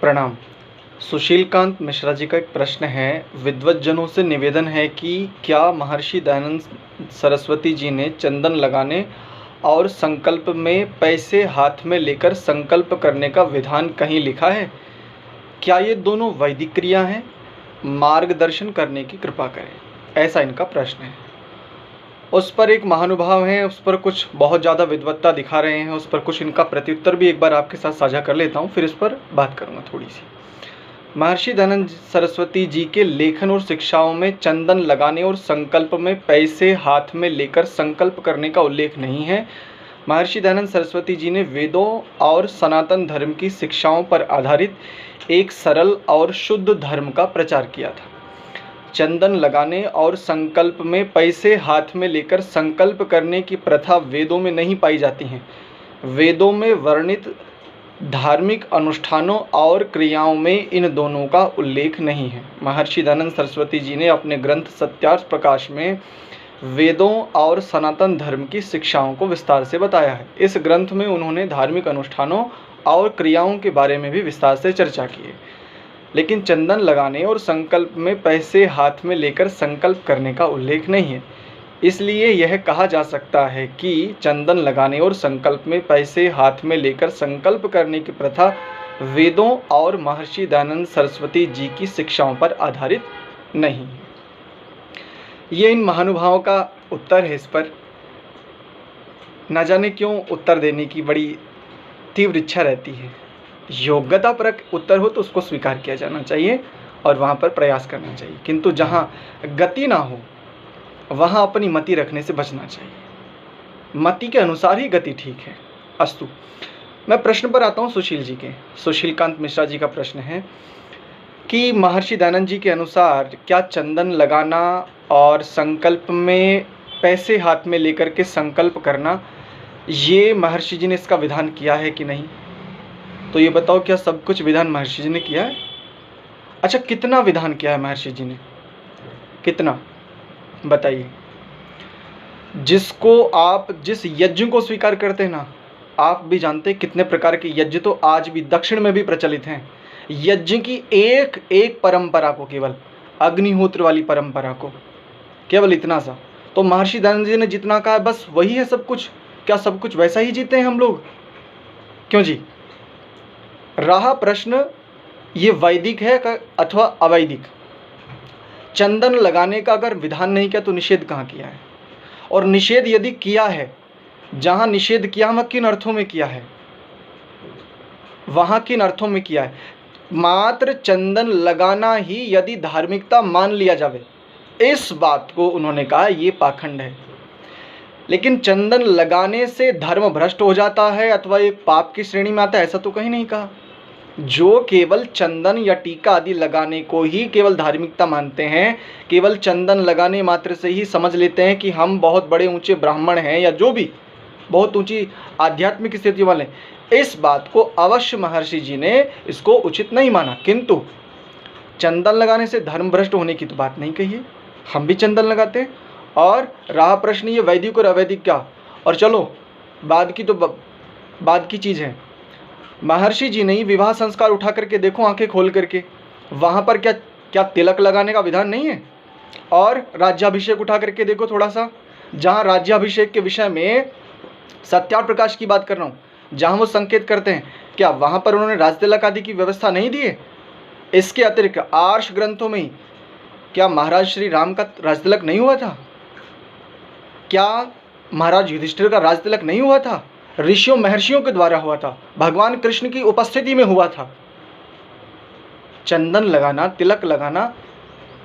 प्रणाम। सुशीलकांत मिश्रा जी का एक प्रश्न है। विद्वज्जनों से निवेदन है कि क्या महर्षि दयानंद सरस्वती जी ने चंदन लगाने और संकल्प में पैसे हाथ में लेकर संकल्प करने का विधान कहीं लिखा है? क्या ये दोनों वैदिक क्रिया हैं? मार्गदर्शन करने की कृपा करें। ऐसा इनका प्रश्न है। उस पर एक महानुभाव हैं, उस पर कुछ बहुत ज़्यादा विद्वत्ता दिखा रहे हैं, उस पर कुछ इनका प्रत्युत्तर भी एक बार आपके साथ साझा कर लेता हूँ, फिर इस पर बात करूँगा थोड़ी सी। महर्षि दयानंद सरस्वती जी के लेखन और शिक्षाओं में चंदन लगाने और संकल्प में पैसे हाथ में लेकर संकल्प करने का उल्लेख नहीं है। महर्षि दयानंद सरस्वती जी ने वेदों और सनातन धर्म की शिक्षाओं पर आधारित एक सरल और शुद्ध धर्म का प्रचार किया था। चंदन लगाने और संकल्प में पैसे हाथ में लेकर संकल्प करने की प्रथा वेदों में नहीं पाई जाती है। वेदों में वर्णित धार्मिक अनुष्ठानों और क्रियाओं में इन दोनों का उल्लेख नहीं है। महर्षि दयानंद सरस्वती जी ने अपने ग्रंथ सत्यार्थ प्रकाश में वेदों और सनातन धर्म की शिक्षाओं को विस्तार से बताया है। इस ग्रंथ में उन्होंने धार्मिक अनुष्ठानों और क्रियाओं के बारे में भी विस्तार से चर्चा की है, लेकिन चंदन लगाने और संकल्प में पैसे हाथ में लेकर संकल्प करने का उल्लेख नहीं है। इसलिए यह कहा जा सकता है कि चंदन लगाने और संकल्प में पैसे हाथ में लेकर संकल्प करने की प्रथा वेदों और महर्षि दयानंद सरस्वती जी की शिक्षाओं पर आधारित नहीं है। ये इन महानुभावों का उत्तर है। इस पर न जाने क्यों उत्तर देने की बड़ी तीव्र इच्छा रहती है। योग्यतापरक उत्तर हो तो उसको स्वीकार किया जाना चाहिए और वहाँ पर प्रयास करना चाहिए, किंतु जहाँ गति ना हो वहाँ अपनी मति रखने से बचना चाहिए। मति के अनुसार ही गति ठीक है। अस्तु, मैं प्रश्न पर आता हूँ सुशील जी के। सुशीलकांत मिश्रा जी का प्रश्न है कि महर्षि दयानंद जी के अनुसार क्या चंदन लगाना और संकल्प में पैसे हाथ में लेकर के संकल्प करना, ये महर्षि जी ने इसका विधान किया है कि नहीं? तो ये बताओ, क्या सब कुछ विधान महर्षि जी ने किया है? अच्छा, कितना विधान किया है महर्षि जी ने? कितना बताइए। जिसको आप जिस यज्ञ को स्वीकार करते हैं ना, आप भी जानते हैं कितने प्रकार के यज्ञ तो आज भी दक्षिण में भी प्रचलित हैं। यज्ञ की एक एक परंपरा को, केवल अग्निहोत्र वाली परंपरा को, केवल इतना सा। तो महर्षि दयानंद जी ने जितना कहा बस वही है सब कुछ। क्या सब कुछ वैसा ही जीते हैं हम लोग? क्यों जी? रहा प्रश्न ये वैदिक है अथवा अवैदिक। चंदन लगाने का अगर विधान नहीं किया तो निषेध कहाँ किया है? और निषेध यदि किया है, जहाँ निषेध किया वहाँ किन अर्थों में किया है? वहाँ किन अर्थों में किया है? मात्र चंदन लगाना ही यदि धार्मिकता मान लिया जावे, इस बात को उन्होंने कहा ये पाखंड है। लेकिन चंदन लगाने से धर्म भ्रष्ट हो जाता है अथवा एक पाप की श्रेणी में आता है, ऐसा तो कहीं नहीं कहा। जो केवल चंदन या टीका आदि लगाने को ही केवल धार्मिकता मानते हैं, केवल चंदन लगाने मात्र से ही समझ लेते हैं कि हम बहुत बड़े ऊंचे ब्राह्मण हैं या जो भी बहुत ऊंची आध्यात्मिक स्थिति वाले, इस बात को अवश्य महर्षि जी ने इसको उचित नहीं माना। किंतु चंदन लगाने से धर्म भ्रष्ट होने की तो बात नहीं कही है। हम भी चंदन लगाते हैं। और रहा प्रश्न ये वैदिक और अवैदिक का, और चलो बाद की चीज़ है। महर्षि जी ने विवाह संस्कार उठा करके देखो, आंखें खोल करके, वहाँ पर क्या तिलक लगाने का विधान नहीं है? और राज्याभिषेक उठा करके देखो थोड़ा सा, जहाँ राज्याभिषेक के विषय में सत्यार्थ प्रकाश की बात कर रहा हूँ, जहाँ वो संकेत करते हैं, क्या वहाँ पर उन्होंने राज तिलक आदि की व्यवस्था नहीं दी है? इसके अतिरिक्त आर्ष ग्रंथों में क्या महाराज श्री राम का राज तिलक नहीं हुआ था? क्या महाराज युधिष्ठिर का राज तिलक नहीं हुआ था? ऋषियों महर्षियों के द्वारा हुआ था, भगवान कृष्ण की उपस्थिति में हुआ था। चंदन लगाना, तिलक लगाना,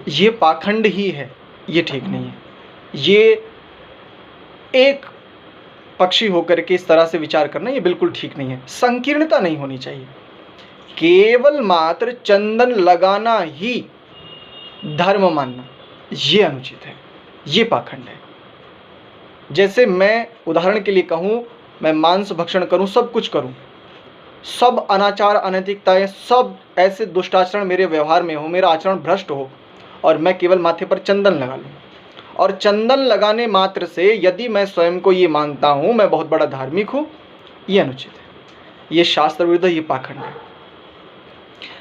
ये पाखंड ही है, ये ठीक नहीं है। ये एक पक्षी होकर के इस तरह से विचार करना ये बिल्कुल ठीक नहीं है। संकीर्णता नहीं होनी चाहिए। केवल मात्र चंदन लगाना ही धर्म मानना, ये अनुचित है, ये पाखंड है। जैसे मैं उदाहरण के लिए कहूँ, मैं मांस भक्षण करूं, सब कुछ करूं, सब अनाचार अनैतिकताएं, सब ऐसे दुष्टाचरण मेरे व्यवहार में हो, मेरा आचरण भ्रष्ट हो, और मैं केवल माथे पर चंदन लगा लूं, और चंदन लगाने मात्र से यदि मैं स्वयं को ये मानता हूं मैं बहुत बड़ा धार्मिक हूं, ये अनुचित है, ये शास्त्र विरुद्ध, ये पाखंड है।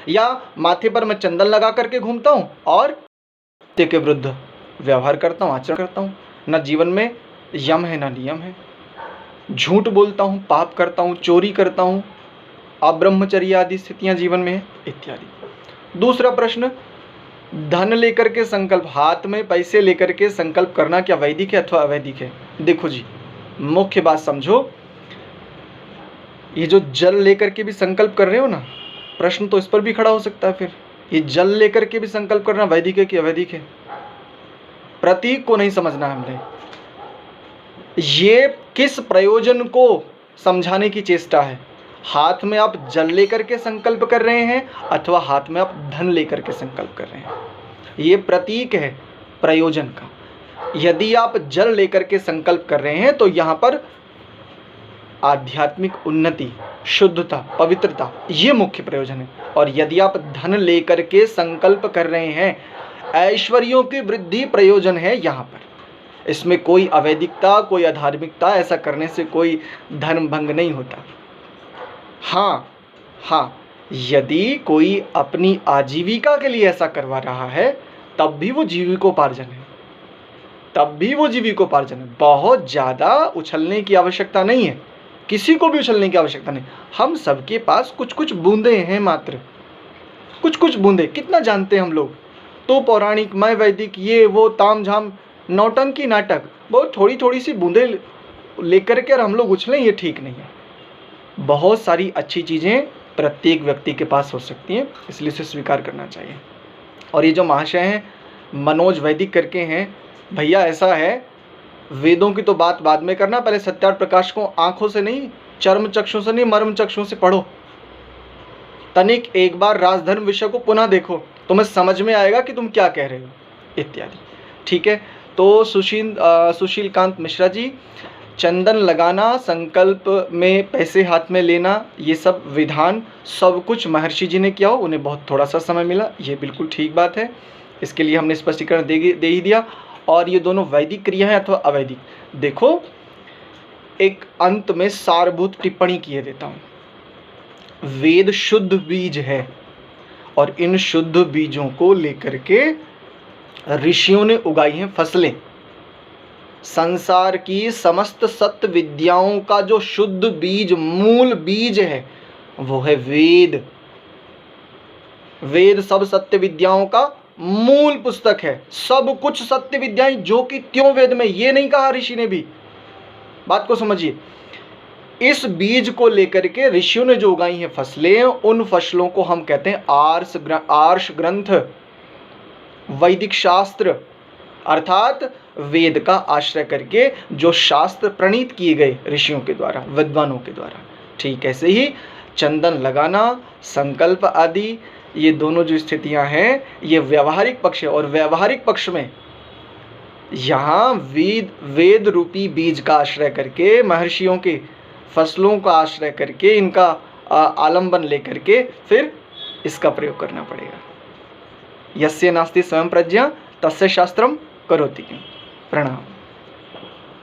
या माथे पर मैं चंदन लगा करके घूमता हूँ और सत्य के विरुद्ध व्यवहार करता हूँ, आचरण करता हूँ। न जीवन में यम है, न नियम है। झूठ बोलता हूँ, पाप करता हूँ, चोरी करता हूँ, अब्रह्मचर्य आदि स्थितियाँ जीवन में है, इत्यादि। दूसरा प्रश्न, धन लेकर के संकल्प, हाथ में पैसे लेकर के संकल्प करना क्या वैदिक है अथवा अवैदिक है? देखो जी, मुख्य बात समझो, ये जो जल लेकर के भी संकल्प कर रहे हो ना, प्रश्न तो इस पर भी खड़ा हो सकता है फिर, ये जल लेकर के भी संकल्प करना वैदिक है कि अवैदिक है? प्रतीक को नहीं समझना हमने, ये किस प्रयोजन को समझाने की चेष्टा है। हाथ में आप जल लेकर के संकल्प कर रहे हैं अथवा हाथ में आप धन लेकर के संकल्प कर रहे हैं, ये प्रतीक है प्रयोजन का। यदि आप जल लेकर के संकल्प कर रहे हैं तो यहाँ पर आध्यात्मिक उन्नति, शुद्धता, पवित्रता, ये मुख्य प्रयोजन है। और यदि आप धन लेकर के संकल्प कर रहे हैं, ऐश्वर्यों की वृद्धि प्रयोजन है यहाँ पर। इसमें कोई अवैदिकता, कोई अधार्मिकता, ऐसा करने से कोई धर्म भंग नहीं होता। हाँ, यदि कोई अपनी आजीविका के लिए ऐसा करवा रहा है तब भी वो जीविकोपार्जन है, बहुत ज़्यादा उछलने की आवश्यकता नहीं है, किसी को भी उछलने की आवश्यकता नहीं। हम सबके पास कुछ कुछ बूंदे हैं, मात्र कुछ कुछ बूंदे। कितना जानते हैं हम लोग? तो पौराणिक, मैं वैदिक, ये वो ताम झाम नौटंकी नाटक, बहुत थोड़ी थोड़ी सी बूंदे लेकर के हम लोग उछलें, ये ठीक नहीं है। बहुत सारी अच्छी चीज़ें प्रत्येक व्यक्ति के पास हो सकती हैं, इसलिए इसे स्वीकार करना चाहिए। और ये जो महाशय हैं मनोज वैदिक करके हैं, भैया ऐसा है, वेदों की तो बात बाद में करना, पहले सत्यार्थ प्रकाश को आंखों से नहीं, चर्म चक्षु से नहीं, मर्म चक्षु से पढ़ो। तनिक एक बार राजधर्म विषय को पुनः देखो, तुम्हें समझ में आएगा कि तुम क्या कह रहे हो, इत्यादि। ठीक है, तो सुशील कांत मिश्रा जी, चंदन लगाना, संकल्प में पैसे हाथ में लेना, ये सब विधान सब कुछ महर्षि जी ने किया हो, उन्हें बहुत थोड़ा सा समय मिला, ये बिल्कुल ठीक बात है। इसके लिए हमने स्पष्टीकरण दे ही दिया। और ये दोनों वैदिक क्रिया है अथवा अवैदिक, देखो एक अंत में सारभूत टिप्पणी किए देता हूँ। वेद शुद्ध बीज है और इन शुद्ध बीजों को लेकर के ऋषियों ने उगाई हैं फसलें। संसार की समस्त सत्य विद्याओं का जो शुद्ध बीज, मूल बीज है, वो है वेद। वेद सब सत्य विद्याओं का मूल पुस्तक है। सब कुछ सत्य विद्याएं जो कि त्यों वेद में, ये नहीं कहा ऋषि ने भी, बात को समझिए। इस बीज को लेकर के ऋषियों ने जो उगाई हैं फसलें, उन फसलों को हम कहते हैं आर्ष ग्रंथ, वैदिक शास्त्र, अर्थात वेद का आश्रय करके जो शास्त्र प्रणीत किए गए ऋषियों के द्वारा, विद्वानों के द्वारा। ठीक ऐसे ही चंदन लगाना, संकल्प आदि, ये दोनों जो स्थितियां हैं, ये व्यवहारिक पक्ष है। और व्यवहारिक पक्ष में यहाँ वेद रूपी बीज का आश्रय करके, महर्षियों के फसलों का आश्रय करके, इनका आलंबन लेकर के फिर इसका प्रयोग करना पड़ेगा। यस्य नास्ति स्वयं प्रज्ञा तस्य शास्त्रम करोति। प्रणाम।